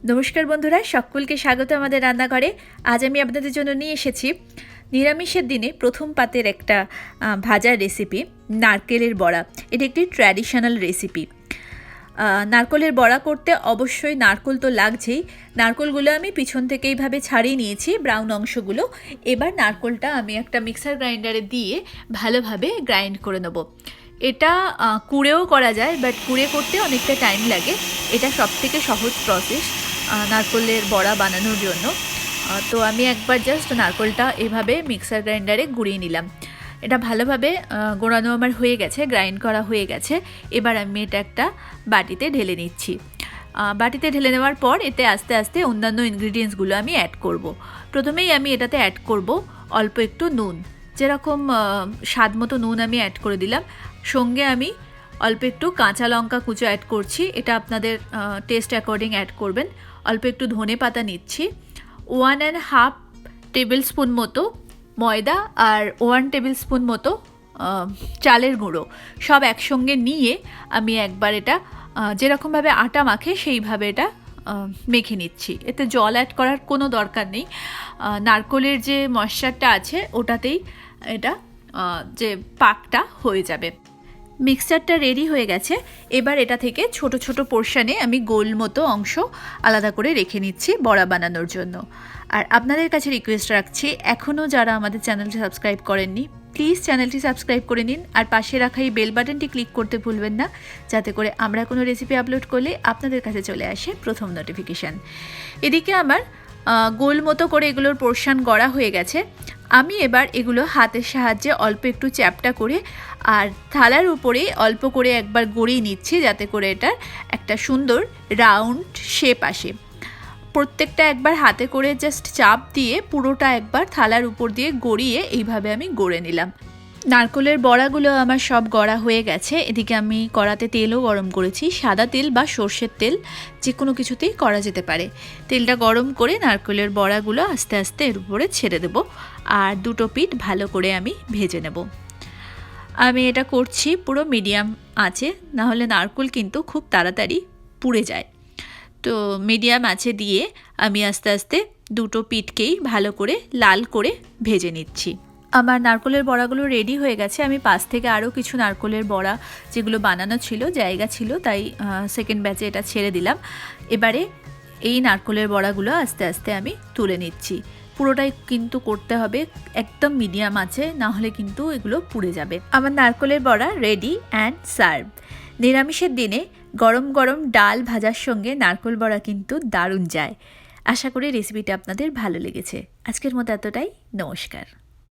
নমস্কার বন্ধুরা, সকলকে স্বাগত আমাদের রান্নাঘরে। আজ আমি আপনাদের জন্য নিয়ে এসেছি নিরামিষের দিনে প্রথম পাতের একটা ভাজার রেসিপি, নারকেলের বড়া। এটি একটি ট্র্যাডিশনাল রেসিপি। নারকেলের বড়া করতে অবশ্যই নারকেল তো লাগছেই। নারকেলগুলো আমি পিছন থেকে এইভাবে ছাড়িয়ে নিয়েছি, ব্রাউন অংশগুলো। এবার নারকেলটা আমি একটা মিক্সার গ্রাইন্ডারে দিয়ে ভালোভাবে গ্রাইন্ড করে নেব। এটা কুড়েও করা যায়, বাট কুড়ে করতে অনেকটা টাইম লাগে। এটা সবথেকে সহজ প্রসেস নারকেলের বড়া বানানোর জন্য। তো আমি একবার জাস্ট নারকেলটা এভাবে মিক্সার গ্রাইন্ডারে গুঁড়িয়ে নিলাম। এটা ভালোভাবে গোড়ানো আমার হয়ে গেছে, গ্রাইন্ড করা হয়ে গেছে। এবার আমি এটা একটা বাটিতে ঢেলে নিচ্ছি। বাটিতে ঢেলে নেওয়ার পর এতে আস্তে আস্তে অন্যান্য ইনগ্রিডিয়েন্টসগুলো আমি অ্যাড করব। প্রথমেই আমি এটাতে অ্যাড করব অল্প একটু নুন, যেরকম স্বাদ মতো নুন আমি অ্যাড করে দিলাম। সঙ্গে আমি অল্প একটু কাঁচা লঙ্কা কুচো অ্যাড করছি, এটা আপনাদের টেস্ট অ্যাকর্ডিং অ্যাড করবেন। অল্প একটু ধনে পাতা নিচ্ছি, 1.5 টেবিল স্পুন মতো ময়দা আর 1 টেবিল স্পুন মতো চালের গুঁড়ো, সব একসঙ্গে নিয়ে আমি একবার এটা যেরকমভাবে আটা মাখে সেইভাবে এটা মেখে নিচ্ছি। এতে জল অ্যাড করার কোনো দরকার নেই, নারকেলের যে ময়েশ্চারটা আছে ওটাতেই এটা যে পাকটা হয়ে যাবে। মিক্সচারটা রেডি হয়ে গেছে। এবার এটা থেকে ছোট ছোট পোর্শনে আমি গোল মতো অংশ আলাদা করে রেখে নিচ্ছি বড়া বানানোর জন্য। আর আপনাদের কাছে রিকোয়েস্ট রাখছি, এখনও যারা আমাদের চ্যানেলটি সাবস্ক্রাইব করেননি, প্লিজ চ্যানেলটি সাবস্ক্রাইব করে নিন। আর পাশে রাখা এই বেল বাটনটি ক্লিক করতে ভুলবেন না, যাতে করে আমরা কোনো রেসিপি আপলোড করলে আপনাদের কাছে চলে আসে প্রথম নোটিফিকেশান। এদিকে আমার গোল মতো করে এগুলোর পোর্শন গড়া হয়ে গেছে। আমি এবার এগুলো হাতের সাহায্যে অল্প একটু চ্যাপটা করে আর থালার উপরে অল্প করে একবার গড়িয়ে নিচ্ছি, যাতে করে এটার একটা সুন্দর রাউন্ড শেপ আসে। প্রত্যেকটা একবার হাতে করে জাস্ট চাপ দিয়ে পুরোটা একবার থালার উপর দিয়ে গড়িয়ে এইভাবে আমি গড়ে নিলাম। নারকেলের বড়াগুলো আমার সব গড়া হয়ে গেছে। এদিকে আমি কড়াতে তেলও গরম করেছি, সাদা তেল বা সর্ষের তেল, যে কোনো কিছুতেই করা যেতে পারে। তেলটা গরম করে নারকেলের বড়াগুলো আস্তে আস্তে এর উপরে ছেড়ে দেব, আর দুটো পিঠ ভালো করে আমি ভেজে নেব। আমি এটা করছি পুরো মিডিয়াম আঁচে, নাহলে নারকেল কিন্তু খুব তাড়াতাড়ি পুড়ে যায়। তো মিডিয়াম আঁচে দিয়ে আমি আস্তে আস্তে দুটো পিঠকেই ভালো করে লাল করে ভেজে নিচ্ছি। আমার নারকেলের বড়াগুলো রেডি হয়ে গেছে। আমি পাশ থেকে আরও কিছু নারকেলের বড়া যেগুলো বানানো ছিল, জায়গা ছিল, তাই সেকেন্ড ব্যাচে এটা ছেড়ে দিলাম। এবারে এই নারকেলের বড়াগুলো আস্তে আস্তে আমি তুলে নিচ্ছি। পুরোটাই কিন্তু করতে হবে একদম মিডিয়াম আছে, না হলে কিন্তু এগুলো পুড়ে যাবে। আমার নারকেলের বড়া রেডি অ্যান্ড সার্ভ। নিরামিষের দিনে গরম গরম ডাল ভাজার সঙ্গে নারকেল বড়া কিন্তু দারুণ যায়। আশা করি রেসিপিটা আপনাদের ভালো লেগেছে। আজকের মতো এতটাই। নমস্কার।